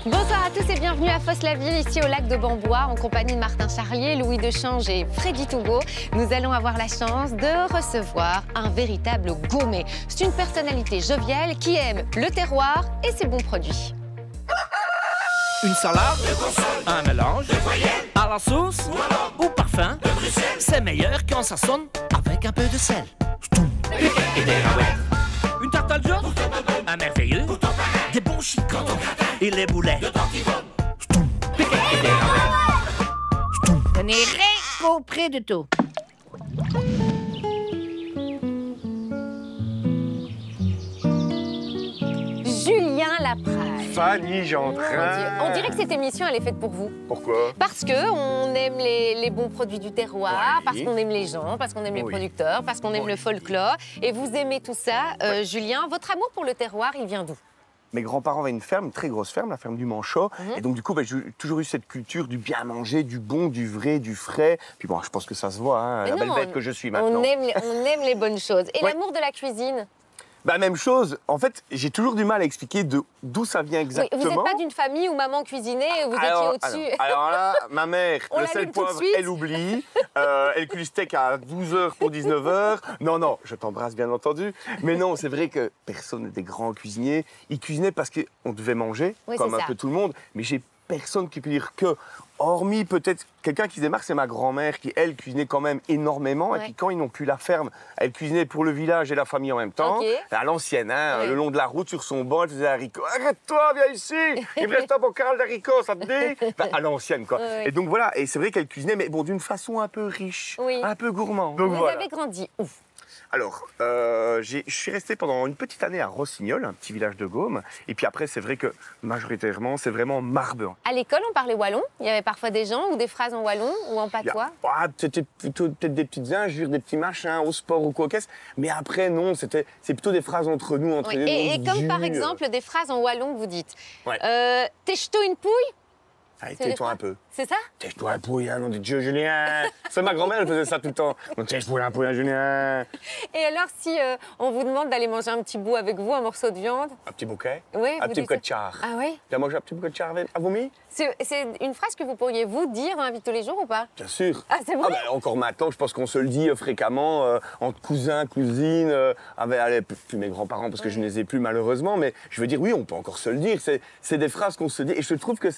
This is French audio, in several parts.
Bonsoir à tous et bienvenue à Fos-la-Ville, ici au lac de Bambois, en compagnie de Martin Charlier, Louis Dechange et Freddy Tougo. Nous allons avoir la chance de recevoir un véritable gourmet. C'est une personnalité joviale qui aime le terroir et ses bons produits. Une salade, un mélange, à la sauce ou parfum, c'est meilleur quand ça sonne avec un peu de sel. Une tarte al jour, un merveilleux, des bons chicots et les boulets. Ce n'est rien qu'auprès de tout. Julien Lapraille. Fanny Gendrin. On dirait que cette émission, elle est faite pour vous. Pourquoi? Parce qu'on aime les bons produits du terroir, Oui. parce qu'on aime les gens, parce qu'on aime les Oui. producteurs, parce qu'on aime le folklore. Et vous aimez tout ça. Julien, votre amour pour le terroir, il vient d'où? Mes grands-parents avaient une ferme, une très grosse ferme, la ferme du Manchot. Et donc, du coup, j'ai toujours eu cette culture du bien manger, du bon, du vrai, du frais. Puis bon, je pense que ça se voit, hein, la belle bête que je suis maintenant. On aime les bonnes choses. Et Ouais. l'amour de la cuisine? Bah, même chose. En fait, j'ai toujours du mal à expliquer d'où ça vient exactement. Oui, vous n'êtes pas d'une famille où maman cuisinait et vous étiez au-dessus. Alors là, ma mère, On le l'allume sel tout de poivre, suite. elle oublie. Elle cuit le steak à 12h pour 19h. Non, je t'embrasse bien entendu. Mais non, c'est vrai que personne n'est des grands cuisiniers. Ils cuisinaient parce qu'on devait manger, Oui, comme c'est un ça. peu tout le monde. Mais j'ai personne qui peut dire que, hormis peut-être quelqu'un qui se démarque, c'est ma grand-mère qui, elle, cuisinait quand même énormément. Ouais. Et puis quand ils n'ont plus la ferme, elle cuisinait pour le village et la famille en même temps. Ok. À l'ancienne, hein, Ouais. le long de la route, sur son banc, elle faisait haricots. Arrête-toi, viens ici. Il me reste un bocal d'haricots, ça te dit? Enfin, à l'ancienne, quoi. Ouais. Et donc voilà, et c'est vrai qu'elle cuisinait, mais bon, d'une façon un peu riche, Oui. un peu gourmand. Donc Vous voilà. avez grandi où? Alors, je suis resté pendant une petite année à Rossignol, un petit village de Gaume. Et puis après, c'est vrai que majoritairement, c'est vraiment Marbeun. À l'école, on parlait wallon. Il y avait parfois des gens ou des phrases en wallon ou en patois. C'était plutôt peut-être des petites injures, des petits machins au sport ou quoi qu'est-ce. Mais après, non, c'est plutôt des phrases entre nous, entre Oui. nous. Et on comme se par dit, exemple des phrases en wallon que vous dites. Ouais. T'es jeté une pouille? Allez, C'est des tais-toi un phrases- peu. C'est ça? Tais-toi un peu, nom de Dieu, Julien. C'est ma grand-mère, elle faisait ça tout le temps. Tais-toi un peu, Julien. Et alors, si on vous demande d'aller manger un petit bout avec vous, un morceau de viande? Un petit bouquet. Oui, Un vous petit dites bouquet ça. de char. Ah oui? Tu as mangé un petit bouquet de char à vomi? C'est une phrase que vous pourriez vous dire dans la vie de tous les jours ou pas? Bien sûr. Ah, c'est vrai? Encore maintenant, je pense qu'on se le dit fréquemment, entre cousins, cousines, avec plus mes grands-parents, parce que je ne les ai plus malheureusement, mais je veux dire, oui, on peut encore se le dire. C'est des phrases qu'on se dit, et je trouve que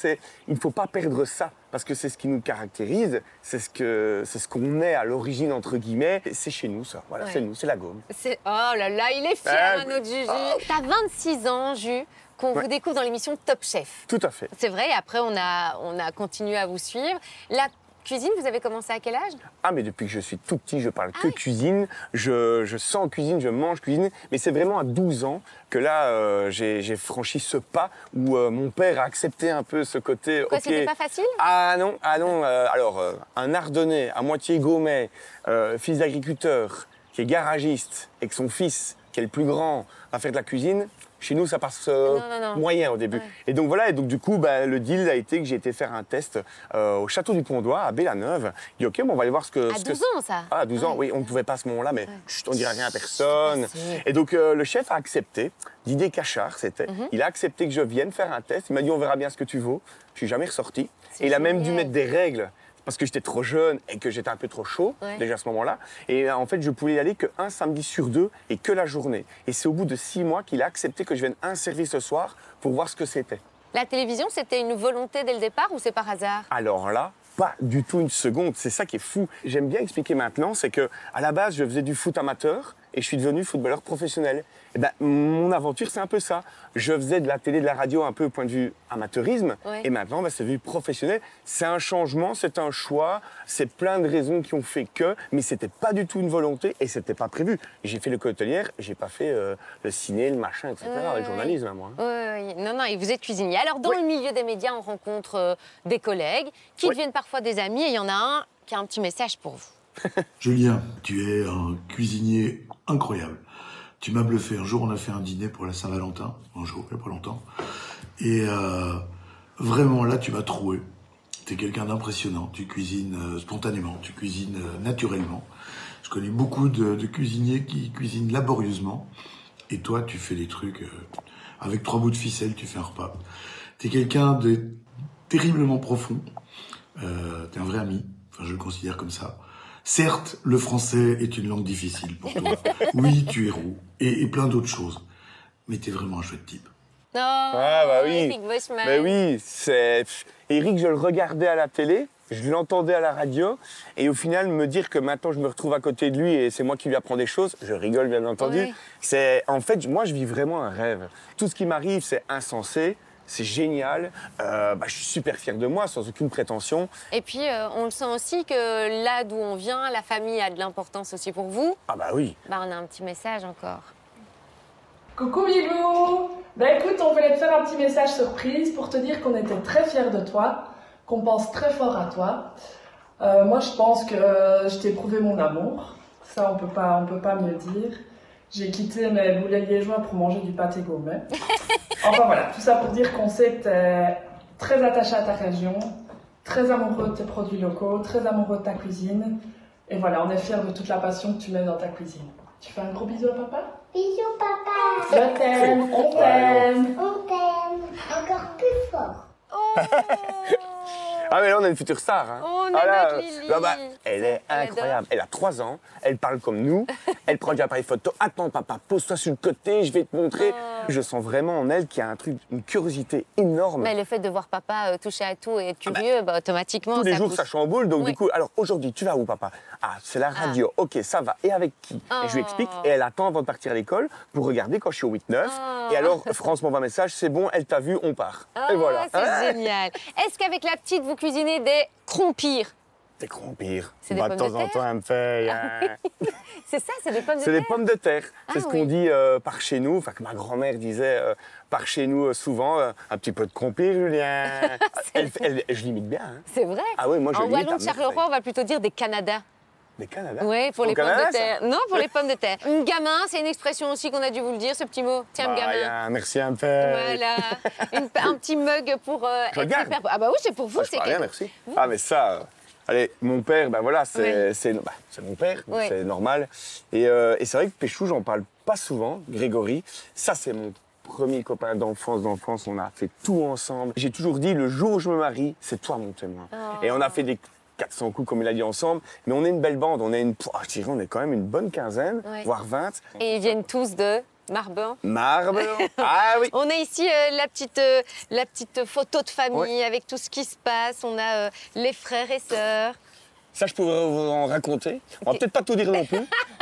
il ne faut pas perdre ça, parce que c'est ce qui nous caractérise, c'est ce qu'on est à l'origine, entre guillemets, et c'est chez nous, ça. Voilà, Ouais. c'est nous, c'est la Gaume. Oh là là, il est fier, Ah, hein, notre Juju. T'as 26 ans, Ju, qu'on Ouais. vous découvre dans l'émission Top Chef. Tout à fait. C'est vrai, et après, on a continué à vous suivre. La cuisine, vous avez commencé à quel âge? Ah, mais depuis que je suis tout petit, je parle que oui. cuisine, je sens cuisine, je mange cuisine. Mais c'est vraiment à 12 ans que là, j'ai franchi ce pas où mon père a accepté un peu ce côté. Quoi, ok. c'était pas facile? Ah non. Alors, un Ardennais à moitié gaumais, fils d'agriculteur, qui est garagiste, et que son fils, qui est le plus grand, va faire de la cuisine. Chez nous, ça passe Non. moyen au début. Ouais. Et donc voilà, et donc du coup, le deal a été que j'ai été faire un test au château du Pont-d'Oie, à Bellaneuve. J'ai dit, OK, bon, on va aller voir ce que... À 12 ans, ça? Ah, à 12 ans, Ouais. oui, on ne pouvait pas à ce moment-là, mais chut, on ne dirait rien à personne. C'est passé. Et donc, le chef a accepté, Didier Cachard, c'était. Il a accepté que je vienne faire un test. Il m'a dit, on verra bien ce que tu vaux. Je suis jamais ressorti. C'est Et il a même dû génial. mettre des règles, parce que j'étais trop jeune et que j'étais un peu trop chaud, Ouais. déjà à ce moment-là. Et en fait, je pouvais y aller qu'un samedi sur 2 et que la journée. Et c'est au bout de 6 mois qu'il a accepté que je vienne un service ce soir pour voir ce que c'était. La télévision, c'était une volonté dès le départ ou c'est par hasard? Alors là, pas du tout une seconde. C'est ça qui est fou. J'aime bien expliquer maintenant, c'est que à la base, je faisais du foot amateur et je suis devenu footballeur professionnel. Et ben, mon aventure, c'est un peu ça. Je faisais de la télé, de la radio un peu au point de vue amateurisme. Ouais. Et maintenant, c'est devenu professionnel. C'est un changement, c'est un choix. C'est plein de raisons qui ont fait que, mais c'était pas du tout une volonté et c'était pas prévu. J'ai fait l'école hôtelière, j'ai pas fait le ciné, le machin, etc. Le journalisme, moi. Oui. Non, et vous êtes cuisinier. Alors, dans Oui. le milieu des médias, on rencontre des collègues qui Oui. deviennent parfois des amis et il y en a un qui a un petit message pour vous. Julien, tu es un cuisinier incroyable. Tu m'as bluffé. Un jour, on a fait un dîner pour la Saint-Valentin, un jour, il n'y a pas longtemps. Et vraiment, là, tu m'as troué. Tu es quelqu'un d'impressionnant. Tu cuisines spontanément, tu cuisines naturellement. Je connais beaucoup de cuisiniers qui cuisinent laborieusement. Et toi, tu fais des trucs avec 3 bouts de ficelle, tu fais un repas. T'es quelqu'un de terriblement profond. T'es un vrai ami. Enfin, je le considère comme ça. Certes, le français est une langue difficile pour toi. Oui, tu es roux. Et plein d'autres choses. Mais t'es vraiment un chouette type. Non, Ah bah oui. Eric Boschmann. Mais oui, c'est... Eric, je le regardais à la télé, je l'entendais à la radio, et au final, me dire que maintenant je me retrouve à côté de lui et c'est moi qui lui apprends des choses, je rigole bien entendu. Oui. C'est... En fait, moi, je vis vraiment un rêve. Tout ce qui m'arrive, c'est insensé. C'est génial, je suis super fier de moi, sans aucune prétention. Et puis, on le sent aussi que là d'où on vient, la famille a de l'importance aussi pour vous. Ah bah oui. Bah, on a un petit message encore. Coucou Milou. Bah écoute, on voulait te faire un petit message surprise pour te dire qu'on était très fiers de toi, qu'on pense très fort à toi. Moi je pense que je t'ai prouvé mon amour, ça on peut pas mieux dire. J'ai quitté mes boulets liégeois pour manger du pâté gourmet. Enfin voilà, tout ça pour dire qu'on sait que t'es très attaché à ta région, très amoureux de tes produits locaux, très amoureux de ta cuisine. Et voilà, on est fiers de toute la passion que tu mets dans ta cuisine. Tu fais un gros bisou à papa? Bisous papa. Je t'aime, on t'aime. On t'aime encore plus fort. Oh Ah mais là, on a une future star. Hein. On a Ah là, notre Lily. elle est Elle incroyable. Elle a 3 ans, elle parle comme nous, elle prend du appareil photo. Attends papa, pose-toi sur le côté, je vais te montrer. Je sens vraiment en elle qu'il y a un truc, une curiosité énorme. Mais le fait de voir papa toucher à tout et être curieux, automatiquement, Tous les ça jours, pousse. ça chamboule. Donc Oui. du coup, alors aujourd'hui, tu vas où papa? Ah, c'est la radio. Ok, ça va. Et avec qui? Et je lui explique. Et elle attend avant de partir à l'école pour regarder quand je suis au 8-9. Et alors, France m'envoie un message, c'est bon, elle t'a vu, on part. Et voilà. C'est génial. Est-ce qu'avec la petite, vous cuisinez des crompires? Des crompires. C'est des pommes de temps de en terre temps, elle me fait... C'est ça, c'est des pommes de C'est terre? des pommes de terre. C'est Ah ce oui. qu'on dit par chez nous, enfin que ma grand-mère disait par chez nous souvent, un petit peu de crompir, Julien. Je l'imite bien. Hein. C'est vrai. Ah oui, moi je En l'imite. Wallon de Charleroi, on va plutôt dire des Canada. Des Canada. Oui, pour Au les pommes Canada, de terre. ça Non, pour les pommes de terre. Gamin, c'est une expression aussi qu'on a dû vous le dire, ce petit mot. Tiens, Bah, y a gamin. un merci à me faire. Voilà. Un petit mug pour Je être regarde. hyper... Ah bah oui, c'est pour vous, Ah, je c'est parle rien, cadeau. merci. Ah mais ça, allez, mon père, ben voilà, c'est Oui. c'est mon père, donc Oui. c'est normal. Et c'est vrai que Péchou, j'en parle pas souvent, Grégory. Ça, c'est mon premier copain d'enfance, on a fait tout ensemble. J'ai toujours dit, le jour où je me marie, c'est toi mon témoin. Et on a fait des 400 coups, comme il a dit, ensemble. Mais on est une belle bande, je dirais, on est quand même une bonne quinzaine, Oui. voire 20. Et ils viennent tous de Marbin. Marbre, ah oui. On a ici la petite photo de famille avec tout ce qui se passe. On a les frères et sœurs. Ça, je pourrais vous en raconter. On va peut-être pas tout dire non plus,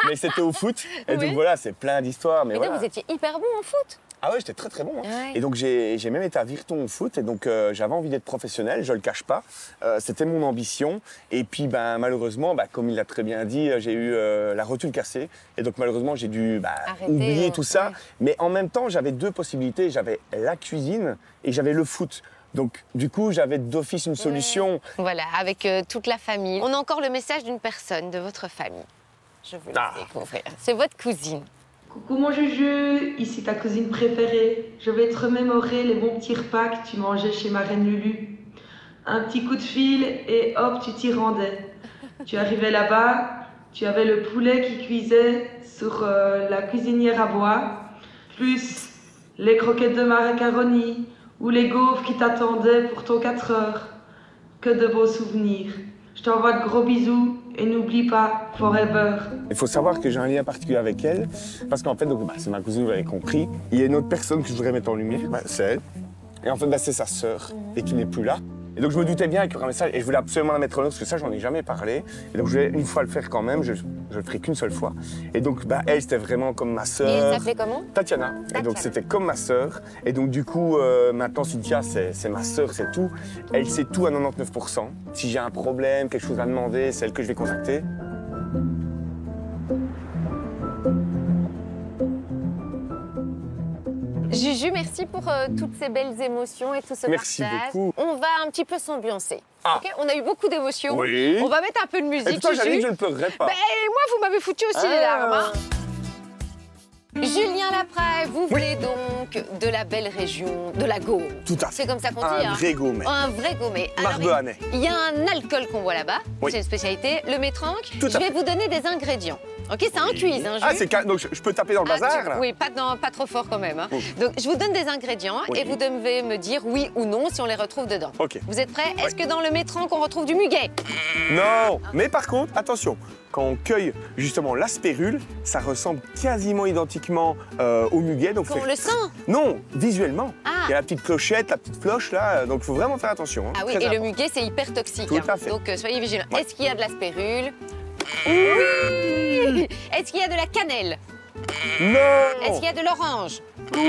mais c'était au foot. Et Oui. donc voilà, c'est plein d'histoires. Mais Et voilà. donc, vous étiez hyper bon en foot. Ah ouais, j'étais très très bon. Hein. Ouais. Et donc j'ai même été à Virton au foot et donc j'avais envie d'être professionnel, je le cache pas. C'était mon ambition. Et puis malheureusement, comme il l'a très bien dit, j'ai eu la rotule cassée et donc malheureusement j'ai dû Arrêter, oublier tout ça. ouais. Mais en même temps, j'avais 2 possibilités. J'avais la cuisine et j'avais le foot. Donc du coup, j'avais d'office une solution. Voilà, avec toute la famille. On a encore le message d'une personne de votre famille. Je vous laisse découvrir. C'est votre cousine. Coucou mon Juju, ici ta cousine préférée. Je vais te remémorer les bons petits repas que tu mangeais chez ma reine Lulu. Un petit coup de fil et hop, tu t'y rendais. Tu arrivais là-bas, tu avais le poulet qui cuisait sur la cuisinière à bois, plus les croquettes de macaroni ou les gaufres qui t'attendaient pour ton 4 heures. Que de beaux souvenirs. Je t'envoie de gros bisous et n'oublie pas, forever. Il faut savoir que j'ai un lien particulier avec elle, parce qu'en fait, c'est ma cousine, vous l'avez compris. Il y a une autre personne que je voudrais mettre en lumière, c'est elle. Et en fait, c'est sa sœur, et qui n'est plus là. Et donc je me doutais bien qu'il y aurait un message, et je voulais absolument la mettre en œuvre, parce que ça, j'en ai jamais parlé. Et donc je voulais une fois le faire quand même, je le ferai qu'une seule fois. Et donc elle, c'était vraiment comme ma sœur. Et elle s'appelait comment? Tatiana. Et donc c'était comme ma sœur. Et donc du coup, maintenant Cynthia, c'est ma sœur, c'est tout. Elle sait tout à 99%. Si j'ai un problème, quelque chose à demander, c'est elle que je vais contacter. Juju, merci pour toutes ces belles émotions et tout ce Merci partage. beaucoup. On va un petit peu s'ambiancer. Ah. Ok, on a eu beaucoup d'émotions. Oui. On va mettre un peu de musique, Et pourtant, j'avais dit Juju. que je ne pleurerais pas. Ben, moi, vous m'avez foutu aussi les larmes. Hein. Julien Lapraille, vous venez donc de la belle région de la Gaule. Tout à fait. C'est comme ça qu'on dit. Un vrai gourmet. Un vrai gourmet. Alors, Marbehanais. il y a un alcool qu'on voit là-bas. Oui. C'est une spécialité. Le métranque. Tout à Je vais fait. vous donner des ingrédients. Ok, c'est un quiz, hein, Jules. Ah, c'est donc je peux taper dans le bazar, là? Oui, pas trop fort quand même. Hein. Oh. Donc, je vous donne des ingrédients et vous devez me dire oui ou non si on les retrouve dedans. Ok. Vous êtes prêts? Est-ce que dans le métrange, on retrouve du muguet? Non. Mais par contre, attention, quand on cueille justement l'aspérule, ça ressemble quasiment identiquement au muguet. Donc On le sent? Non, visuellement. Ah. Il y a la petite clochette, la petite cloche là, donc il faut vraiment faire attention. Hein. Ah oui, Très et le important. muguet, c'est hyper toxique. Tout à fait. Donc, soyez vigilants. Ouais. Est-ce qu'il y a de l'aspérule? Oui! Est-ce qu'il y a de la cannelle? Non. Est-ce qu'il y a de l'orange? Oui.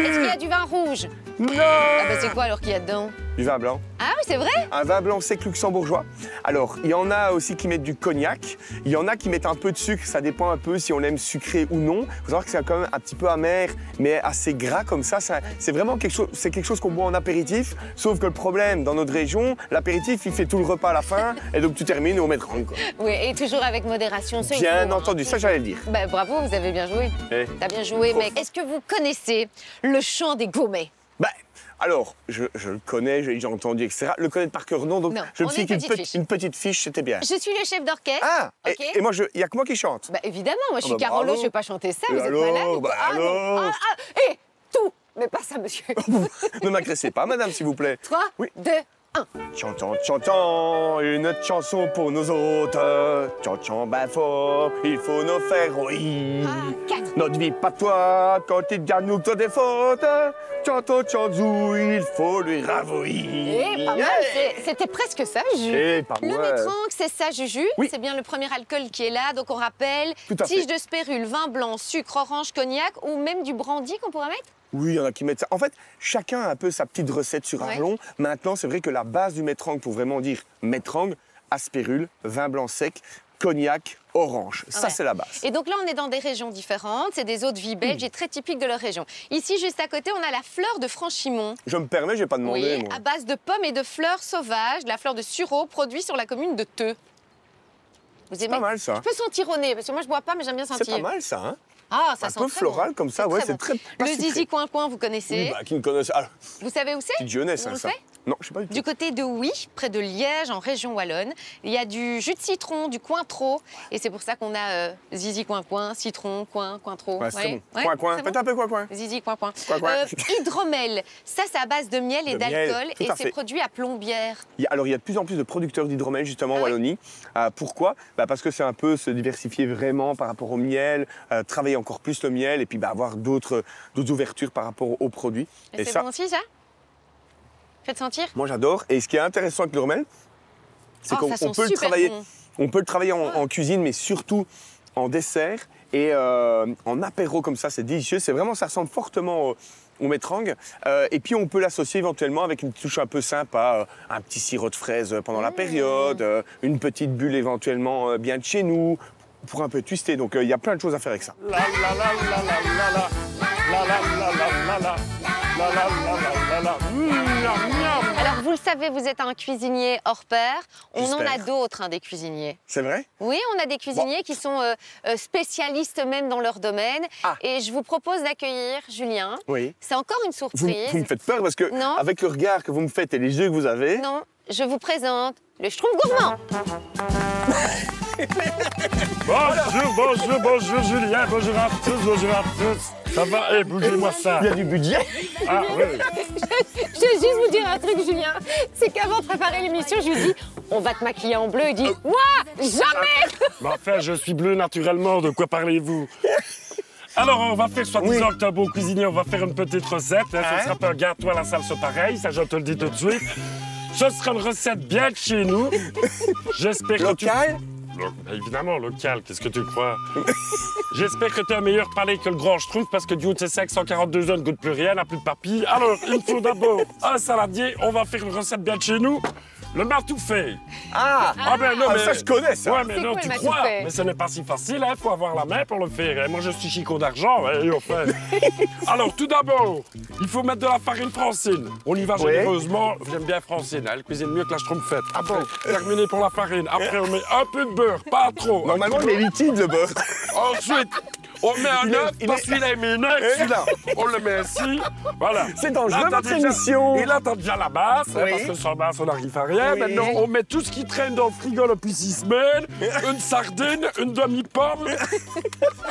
Est-ce qu'il y a du vin rouge? Non. Ah bah c'est quoi alors qu'il y a dedans? Du vin blanc. Ah oui, c'est vrai? Un vin blanc sec luxembourgeois. Alors, il y en a aussi qui mettent du cognac. Il y en a qui mettent un peu de sucre. Ça dépend un peu si on aime sucré ou non. Il faut savoir que c'est quand même un petit peu amer, mais assez gras comme ça. C'est vraiment quelque chose qu'on boit en apéritif. Sauf que le problème, dans notre région, l'apéritif, il fait tout le repas à la fin. Et donc, tu termines au métrange, quoi. Oui, et toujours avec modération. c'est Bien faux, hein. entendu, ça, j'allais le dire. Bah, bravo, vous avez bien joué. Eh. T'as bien joué, mec. Est-ce que vous connaissez le chant des gourmets? Bah, alors, je le connais, j'ai déjà entendu, etc. Le connaître par cœur, non. Donc, Non, je me on suis a dit une qu'une petite fiche. une petite fiche, c'était bien. Je suis le chef d'orchestre. Ah, ok. et moi, il n'y a que moi qui chante. Bah évidemment, moi je suis bah, Carolo, bravo. je vais pas chanter ça, Et vous êtes alors, malade ou quoi? bah Ah, non. alors. Et tout, mais pas ça, monsieur. Ne m'agressez pas, madame, s'il vous plaît. 3, Oui. 2, 1. Chantons, chantons, une chanson pour nous autres. Chantons ben fort, il faut nous faire rire. 4. Notre vie pas toi, quand il dit à nous que des fautes. Chantons, chantons, il faut lui ravouir. Eh, pas mal, c'était presque ça, Juju. Eh, pas Le mal. métrange, c'est ça, Juju. Oui. C'est bien le premier alcool qui est là. Donc on rappelle, Tout à tige fait. de spérule, vin blanc, sucre, orange, cognac ou même du brandy qu'on pourrait mettre. Oui, il y en a qui mettent ça. En fait, chacun a un peu sa petite recette sur Ouais. Arlon. Maintenant, c'est vrai que la base du métrange, pour vraiment dire métrange, aspérule, vin blanc sec, cognac, orange. Ça, Ouais. c'est la base. Et donc là, on est dans des régions différentes. C'est des eaux de vie belges et très typiques de leur région. Ici, juste à côté, on a la fleur de Franchimont. Je me permets, je n'ai pas demandé. Oui, moi. à base de pommes et de fleurs sauvages, la fleur de sureau produit sur la commune de Theux. Vous C'est aimez? pas mal, ça. Je peux sentir au nez, parce que moi je bois pas, mais j'aime bien sentir. C'est pas mal, ça. Hein, Ah, ça un sent peu très floral bon. comme ça, ouais, c'est très. pas Le sucré. zizi coin-coin, vous connaissez? Oui, bah, qui ne connaissent. Ah, Vous savez où c'est? petite jeunesse, On hein, le ça. fait Non, je sais pas du tout. Du côté de Oui, près de Liège, en région wallonne. Il y a du jus de citron, du cointreau. Et c'est pour ça qu'on a zizi coin-coin, citron, cointreau. Ouais, c'est très bon. Ouais, Coin-coin. c'est Faites bon. un peu coin-coin. Zizi coin-coin. Coin-coin. Hydromel, ça c'est à base de miel et De miel, d'alcool tout et à c'est fait. produit à Plombières. Alors, il y a de plus en plus de producteurs d'hydromel, justement, en Ah ouais. Wallonie. Pourquoi? Parce que c'est un peu se diversifier vraiment par rapport au miel, travailler encore plus le miel et puis avoir d'autres ouvertures par rapport aux produits. Et c'est bon aussi ça? Faites sentir. Moi, j'adore. Et ce qui est intéressant avec l'hydromel, c'est Oh, qu'on ça sent peut le super travailler. bon. On peut le travailler en cuisine, mais surtout en dessert et en apéro comme ça. C'est délicieux. C'est vraiment, ça ressemble fortement au métrange. Et puis, on peut l'associer éventuellement avec une touche un peu sympa, un petit sirop de fraise pendant la période, une petite bulle éventuellement bien de chez nous, pour un peu twister. Donc, il y a plein de choses à faire avec ça. Alors vous le savez, vous êtes un cuisinier hors pair. On en a J'espère. d'autres, des cuisiniers. C'est vrai? Oui, on a des cuisiniers qui sont spécialistes même dans leur domaine. Ah. Et je vous propose d'accueillir Julien. Oui. C'est encore une Vous surprise. me faites peur parce que, Non. avec le regard que vous me faites et les yeux que vous avez, Non, je vous présente le Schtroumpf gourmand. Bonjour Julien, bonjour à tous. Ça va? Eh, bougez-moi ça. il y a du budget. Ah oui. Je vais juste vous dire un truc, Julien. C'est qu'avant de préparer l'émission, je lui dis on va te maquiller en bleu. Il dit moi, jamais. Mais enfin, je suis bleu naturellement, de quoi parlez-vous? Alors, on va faire, soi-disant que t'es un bon cuisinier, on va faire une petite recette. Hein. Ça sera pas un gâteau à la salsa pareil, ça je te le dis tout de suite. Ce sera une recette bien de chez nous. J'espère que tu... Local? Bah, évidemment, local, qu'est-ce que tu crois? J'espère que tu as un meilleur palais que le grand Schtroumpf parce que du haut de ses 542 zones ne goûte plus rien, n'a plus de papilles. Alors, il me faut d'abord un saladier. On va faire une recette bien de chez nous. Le matouffé. Ah, Ben non, ah, mais... ça je connais ça. Ouais, mais C'est non, quoi, tu le crois. matouffé? Mais ce n'est pas si facile, il faut avoir la main pour le faire. Et moi, je suis chicot d'argent, et au fait. Alors, tout d'abord, il faut mettre de la farine Francine. On y va Ouais. généreusement. J'aime bien Francine, elle cuisine mieux que la Schtroumpfette. Ah bon? Terminé pour la farine. Après, on met un peu de beurre, pas trop. Normalement, il est liquide le beurre. Ensuite, On met un œuf parce qu'il a mis une œuf, celui-là. On le met ici, voilà. C'est dangereux, votre émission. Et là, t'as déjà la base, parce que sans base, on n'arrive à rien. Maintenant, on met tout ce qui traîne dans le frigo depuis 6 semaines. Une sardine, une demi-pomme,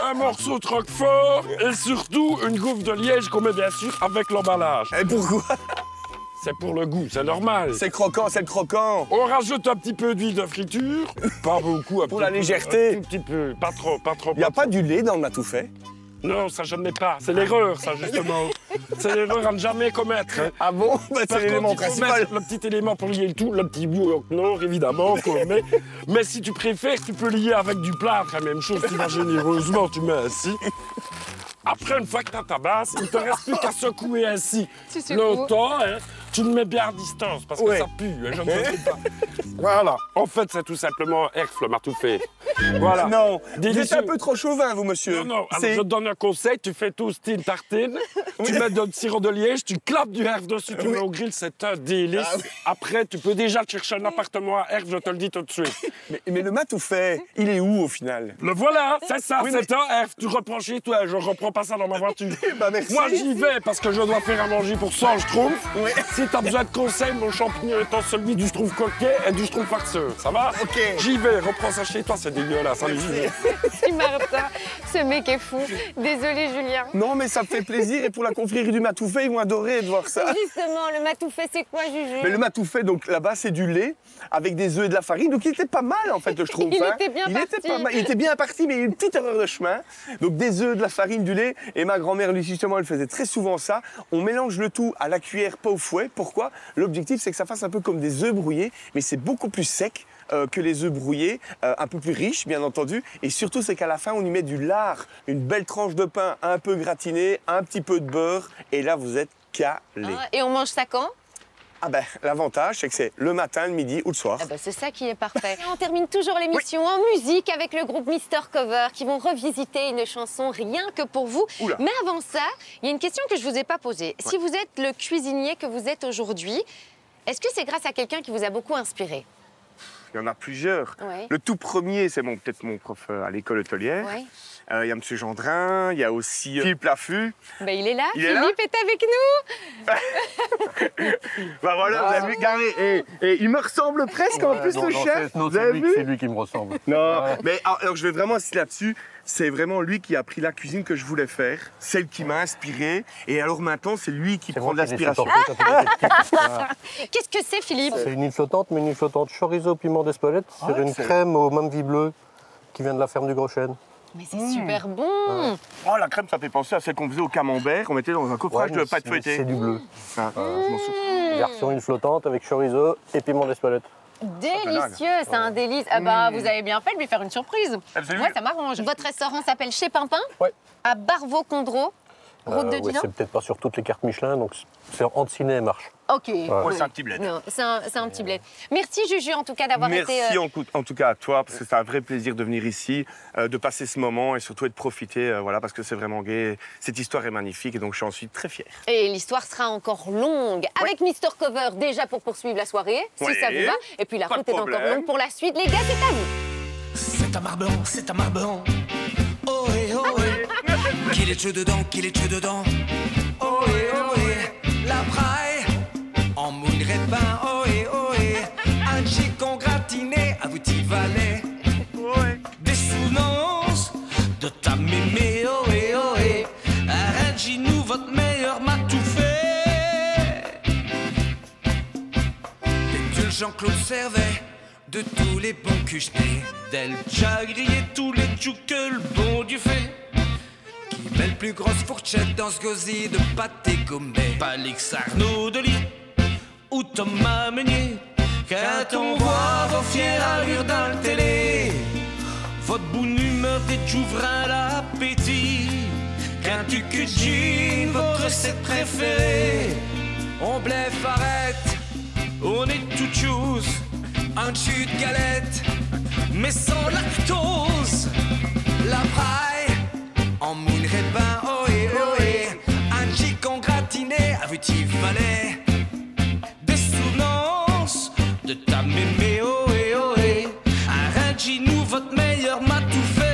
un morceau de roquefort et surtout une gouffe de liège qu'on met bien sûr avec l'emballage. Et pourquoi? C'est pour le goût, c'est normal. C'est croquant, c'est le croquant. On rajoute un petit peu d'huile de friture, pas beaucoup. Pour la légèreté. Un tout petit peu, pas trop, pas trop. Il n'y a pas du lait dans le matoufet? Non, ça je ne mets pas. C'est l'erreur, ça, justement. C'est l'erreur à ne jamais commettre. Hein. Ah bon? Bah, c'est l'élément principal. Le petit élément pour lier le tout, le petit bout nord, évidemment. Mais si tu préfères, tu peux lier avec du plâtre. La même chose, tu vas généreusement, tu mets ainsi. Après, une fois que tu as ta base, il ne te reste plus qu'à secouer ainsi longtemps. Hein. Tu le mets bien à distance parce que ça pue, hein, je ne sais pas. Voilà. En fait, c'est tout simplement Herf, le matoufet. Voilà. Non, délicieux. vous êtes un peu trop chauvin, vous, monsieur. Non. Alors, je te donne un conseil. Tu fais toaster une tartine, tu mets de sirop de liège, tu clapes du Herf dessus, tu mets au grill, c'est un délice. Ah, oui. Après, tu peux déjà te chercher un appartement à Herf, je te le dis tout de suite. Mais le matoufet, il est où, au final? Le voilà, c'est ça, c'est un Herf. Tu reprends chez toi, je reprends pas ça dans ma voiture. Bah, merci. Moi, j'y vais parce que je dois faire à manger pour 100 schtroumpfs. Oui. Si t'as besoin de conseils, mon champignon étant celui du schtroumpf coquet et du schtroumpf farceur. Ça va? OK. J'y vais, reprends ça chez toi, c'est dégueulasse. Allez, j'y vais. Si Martin, ce mec est fou. Désolé, Julien. Non, mais ça me fait plaisir et pour la confrérie du matoufet, ils vont adorer de voir ça. Justement, le matoufet, c'est quoi, Juju? Mais le matoufet, donc là-bas, c'est du lait avec des œufs et de la farine. Donc il était pas mal, en fait, le schtroumpf. Il était bien parti. Il était bien parti, mais il y a eu une petite erreur de chemin. Donc des œufs, de la farine, du lait. Et ma grand-mère, lui, justement, elle faisait très souvent ça. On mélange le tout à la cuillère, pas au fouet. Pourquoi? L'objectif, c'est que ça fasse un peu comme des œufs brouillés, mais c'est beaucoup plus sec que les œufs brouillés, un peu plus riche, bien entendu. Et surtout, c'est qu'à la fin, on y met du lard, une belle tranche de pain un peu gratinée, un petit peu de beurre. Et là, vous êtes calés. Et on mange ça quand? Ah ben, l'avantage, c'est que c'est le matin, le midi ou le soir. Ah ben, c'est ça qui est parfait. On termine toujours l'émission en musique avec le groupe Mister Cover qui vont revisiter une chanson rien que pour vous. Oula. Mais avant ça, il y a une question que je ne vous ai pas posée. Si vous êtes le cuisinier que vous êtes aujourd'hui, est-ce que c'est grâce à quelqu'un qui vous a beaucoup inspiré? Il y en a plusieurs. Ouais. Le tout premier, c'est peut-être mon prof à l'école hôtelière. Ouais. Il y a M. Gendrin, il y a aussi Philippe Laffut. Ben, il est là, Philippe est avec nous. Bah voilà, vous avez vu, regardez, et il me ressemble presque en plus, le chef. Vous avez vu? C'est lui qui me ressemble. Non, mais alors je vais vraiment insister là-dessus. C'est vraiment lui qui a pris la cuisine que je voulais faire, celle qui m'a inspiré. Et alors maintenant, c'est lui qui prend de l'inspiration. Qu'est-ce que c'est, Philippe? C'est une île flottante, mais une île flottante chorizo piment d'Espelette sur une crème au mamvi bleu qui vient de la ferme du Gros Chêne. Mais c'est super bon. Oh, la crème, ça fait penser à celle qu'on faisait au camembert. On mettait dans un coffrage de pâte feuilletée. C'est du bleu. Ah, je m'en souviens. Version île flottante avec chorizo et piment d'Espelette. Délicieux, c'est un délice. Ah bah, vous avez bien fait de lui faire une surprise. Absolument. Moi, ça m'arrange. Votre restaurant s'appelle Chez Pimpin? Ouais. À Barvaux-Condreau, route de Oui, Dinan? c'est peut-être pas sur toutes les cartes Michelin, donc c'est entre Ciné et Marche. Ok. Ouais, c'est un petit bled. Non, c'est un petit bled. Merci, Juju, en tout cas, d'avoir été... Merci en tout cas à toi, parce que c'est un vrai plaisir de venir ici, de passer ce moment et surtout de profiter, voilà, parce que c'est vraiment gai. Cette histoire est magnifique et donc j'en suis très fier. Et l'histoire sera encore longue avec Mister Cover, déjà pour poursuivre la soirée, si ça vous va. Et puis la route est encore longue pour la suite. Les gars, c'est à vous. C'est un marberon, c'est un marberon. Oh et oh et. Qu'il est dedans, qu'il est dedans. Oh et la praille en moule répin. Oh et un chicken gratiné à vous t'y valet. Des souvenances de ta mémé. Oh et arrangez-nous votre meilleur m'a tout fait. Des tuiles Jean-Claude Servet, de tous les bons cuchenets, d'El Chagri et tous les tchous que le bon Dieu fait. Qui met le plus grosse fourchette dans ce gosier de pâté gourmet. Palix Arnaud de Lit ou Thomas Meunier. Quand on voit vos fières allures dans le télé, votre bonne humeur découvre l'appétit. Quand tu cuisines votre recette préférée, on bleffe, arrête, on est toute chose. Un dessus de galette, mais sans lactose. La paille en moule répin, oh et un chicken gratiné à vous-t'y fallait. Des souvenances de ta mémé, oh et arrangez-nous votre meilleur m'a tout fait.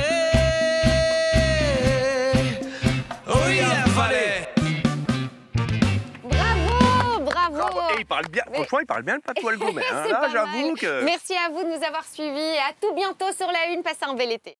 Et il parle bien, franchement, il parle bien le patois le Gaumet. Hein. C'est Là, pas j'avoue mal. que... Merci à vous de nous avoir suivis et à tout bientôt sur La Une. Passez un bel été.